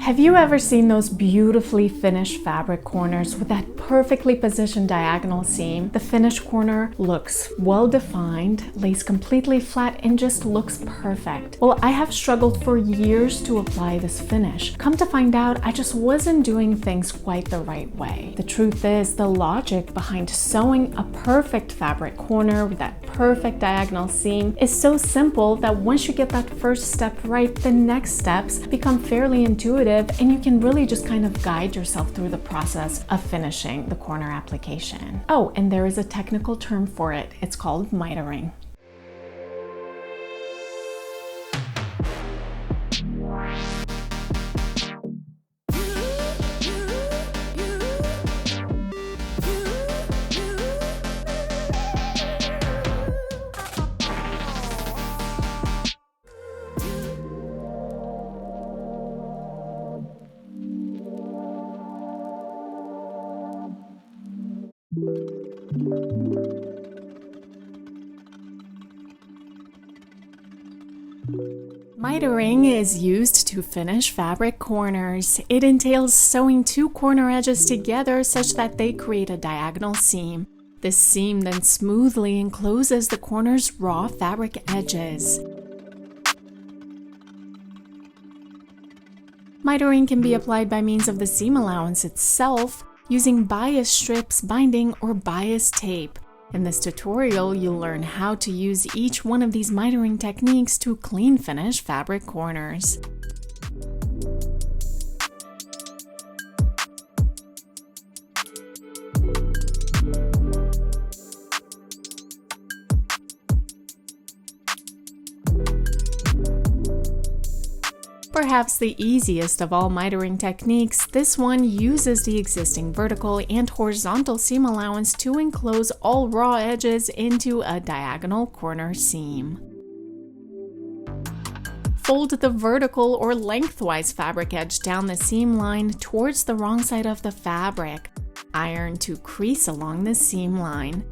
Have you ever seen those beautifully finished fabric corners with that perfectly positioned diagonal seam? The finished corner looks well defined, lays completely flat, and just looks perfect. Well, I have struggled for years to apply this finish. Come to find out, I just wasn't doing things quite the right way. The truth is, the logic behind sewing a perfect fabric corner with that perfect diagonal seam is so simple that once you get that first step right, the next steps become fairly intuitive, and you can really just kind of guide yourself through the process of finishing the corner application. Oh, and there is a technical term for it. It's called mitering. Mitering is used to finish fabric corners. It entails sewing two corner edges together such that they create a diagonal seam. This seam then smoothly encloses the corner's raw fabric edges. Mitering can be applied by means of the seam allowance itself, using bias strips, binding, or bias tape. In this tutorial, you'll learn how to use each one of these mitering techniques to clean finish fabric corners. Perhaps the easiest of all mitering techniques, this one uses the existing vertical and horizontal seam allowance to enclose all raw edges into a diagonal corner seam. Fold the vertical or lengthwise fabric edge down the seam line towards the wrong side of the fabric. Iron to crease along the seam line.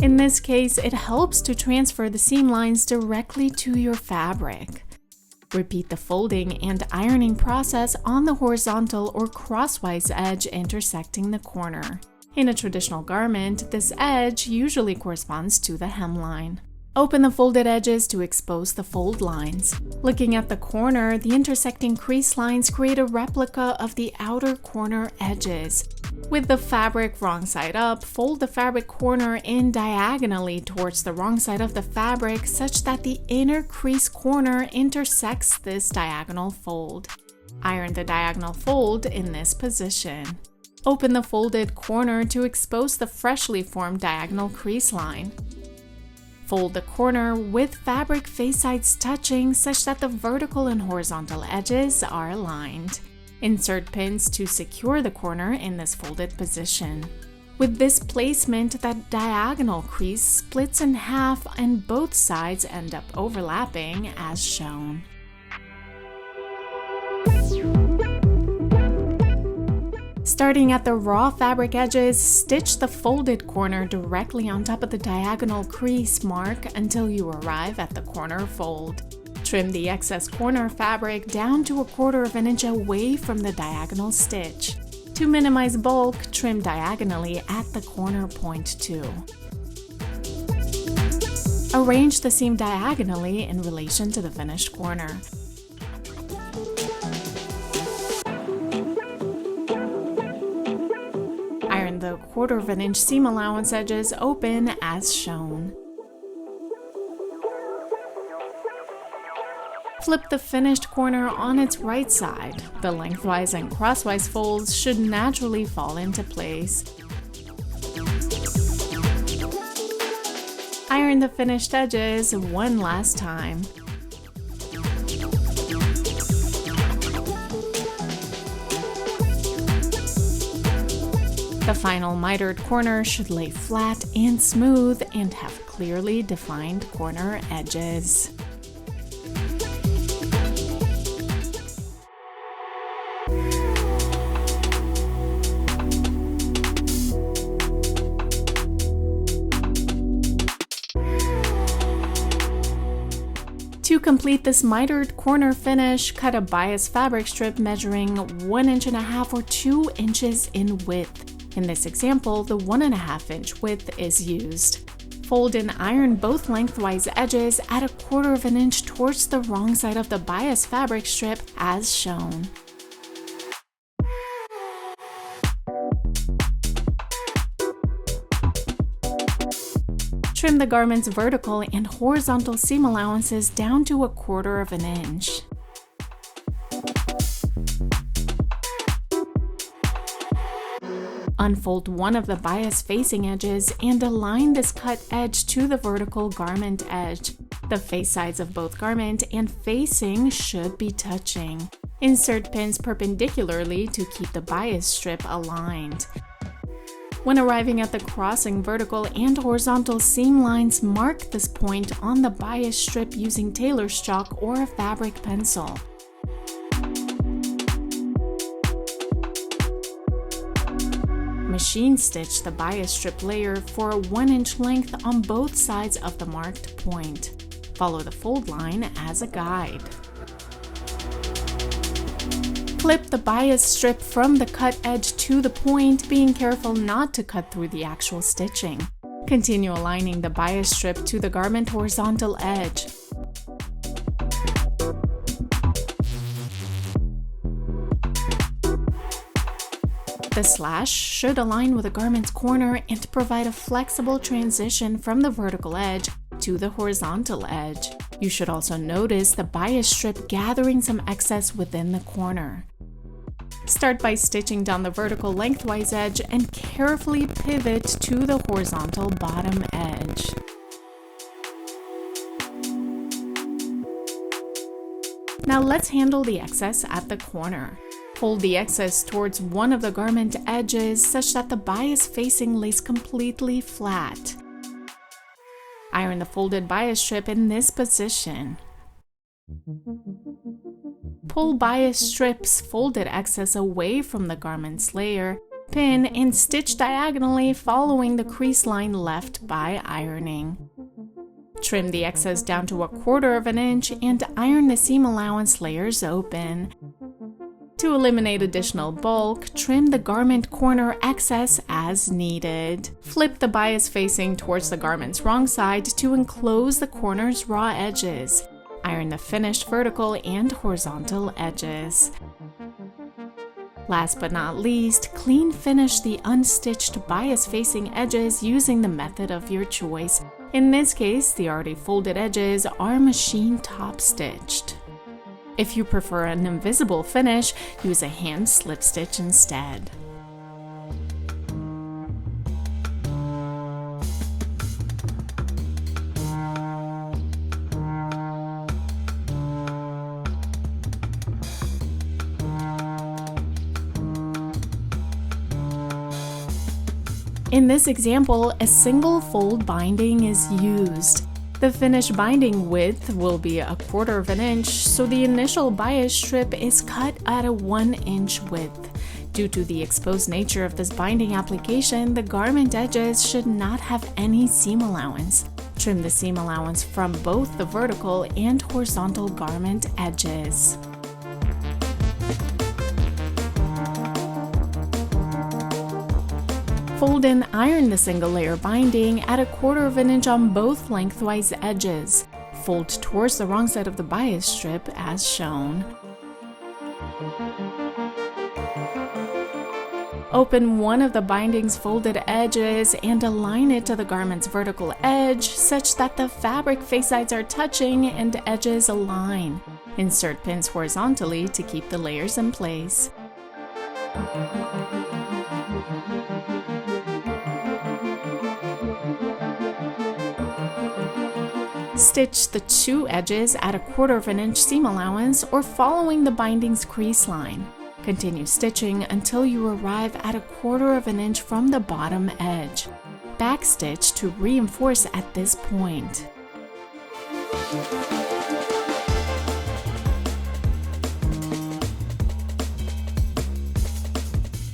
In this case, it helps to transfer the seam lines directly to your fabric. Repeat the folding and ironing process on the horizontal or crosswise edge intersecting the corner. In a traditional garment, this edge usually corresponds to the hemline. Open the folded edges to expose the fold lines. Looking at the corner, the intersecting crease lines create a replica of the outer corner edges. With the fabric wrong side up, fold the fabric corner in diagonally towards the wrong side of the fabric such that the inner crease corner intersects this diagonal fold. Iron the diagonal fold in this position. Open the folded corner to expose the freshly formed diagonal crease line. Fold the corner with fabric face sides touching such that the vertical and horizontal edges are aligned. Insert pins to secure the corner in this folded position. With this placement, that diagonal crease splits in half and both sides end up overlapping as shown. Starting at the raw fabric edges, stitch the folded corner directly on top of the diagonal crease mark until you arrive at the corner fold. Trim the excess corner fabric down to 1/4 inch away from the diagonal stitch. To minimize bulk, trim diagonally at the corner point too. Arrange the seam diagonally in relation to the finished corner. Iron the 1/4 inch seam allowance edges open as shown. Flip the finished corner on its right side. The lengthwise and crosswise folds should naturally fall into place. Iron the finished edges one last time. The final mitered corner should lay flat and smooth and have clearly defined corner edges. To complete this mitered corner finish, cut a bias fabric strip measuring 1.5 inches or 2 inches in width. In this example, the 1.5 inch width is used. Fold and iron both lengthwise edges at 1/4 inch towards the wrong side of the bias fabric strip as shown. Trim the garment's vertical and horizontal seam allowances down to 1/4 inch. Unfold one of the bias facing edges and align this cut edge to the vertical garment edge. The face sides of both garment and facing should be touching. Insert pins perpendicularly to keep the bias strip aligned. When arriving at the crossing vertical and horizontal seam lines, mark this point on the bias strip using tailor's chalk or a fabric pencil. Machine stitch the bias strip layer for a 1 inch length on both sides of the marked point. Follow the fold line as a guide. Clip the bias strip from the cut edge to the point, being careful not to cut through the actual stitching. Continue aligning the bias strip to the garment horizontal edge. The slash should align with the garment's corner and provide a flexible transition from the vertical edge to the horizontal edge. You should also notice the bias strip gathering some excess within the corner. Start by stitching down the vertical lengthwise edge and carefully pivot to the horizontal bottom edge. Now let's handle the excess at the corner. Hold the excess towards one of the garment edges such that the bias facing lays completely flat. Iron the folded bias strip in this position. Pull bias strip's folded excess away from the garment's layer, pin, and stitch diagonally following the crease line left by ironing. Trim the excess down to 1/4 inch and iron the seam allowance layers open. To eliminate additional bulk, trim the garment corner excess as needed. Flip the bias facing towards the garment's wrong side to enclose the corner's raw edges. Iron the finished vertical and horizontal edges. Last but not least, clean finish the unstitched bias facing edges using the method of your choice. In this case, the already folded edges are machine top stitched. If you prefer an invisible finish, use a hand slip stitch instead. In this example, a single fold binding is used. The finished binding width will be 1/4 inch, so the initial bias strip is cut at a 1 inch width. Due to the exposed nature of this binding application, the garment edges should not have any seam allowance. Trim the seam allowance from both the vertical and horizontal garment edges. Fold and iron the single layer binding at 1/4 inch on both lengthwise edges. Fold towards the wrong side of the bias strip as shown. Open one of the binding's folded edges and align it to the garment's vertical edge such that the fabric face sides are touching and edges align. Insert pins horizontally to keep the layers in place. Stitch the two edges at 1/4 inch seam allowance or following the binding's crease line. Continue stitching until you arrive at 1/4 inch from the bottom edge. Backstitch to reinforce at this point.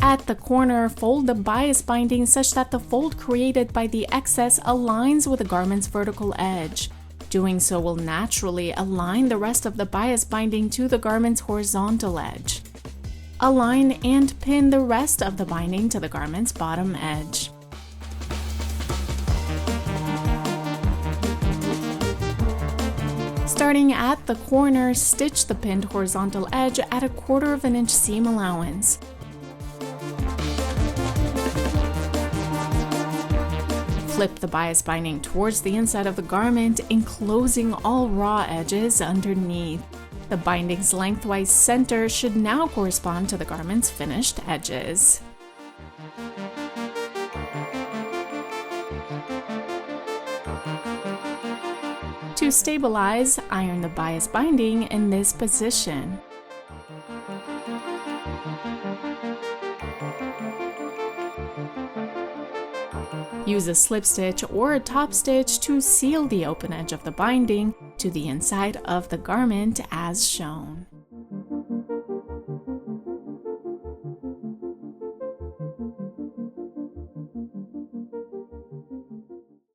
At the corner, fold the bias binding such that the fold created by the excess aligns with the garment's vertical edge. Doing so will naturally align the rest of the bias binding to the garment's horizontal edge. Align and pin the rest of the binding to the garment's bottom edge. Starting at the corner, stitch the pinned horizontal edge at a 1/4 inch seam allowance. Flip the bias binding towards the inside of the garment, enclosing all raw edges underneath. The binding's lengthwise center should now correspond to the garment's finished edges. To stabilize, iron the bias binding in this position. Use a slip stitch or a top stitch to seal the open edge of the binding to the inside of the garment as shown.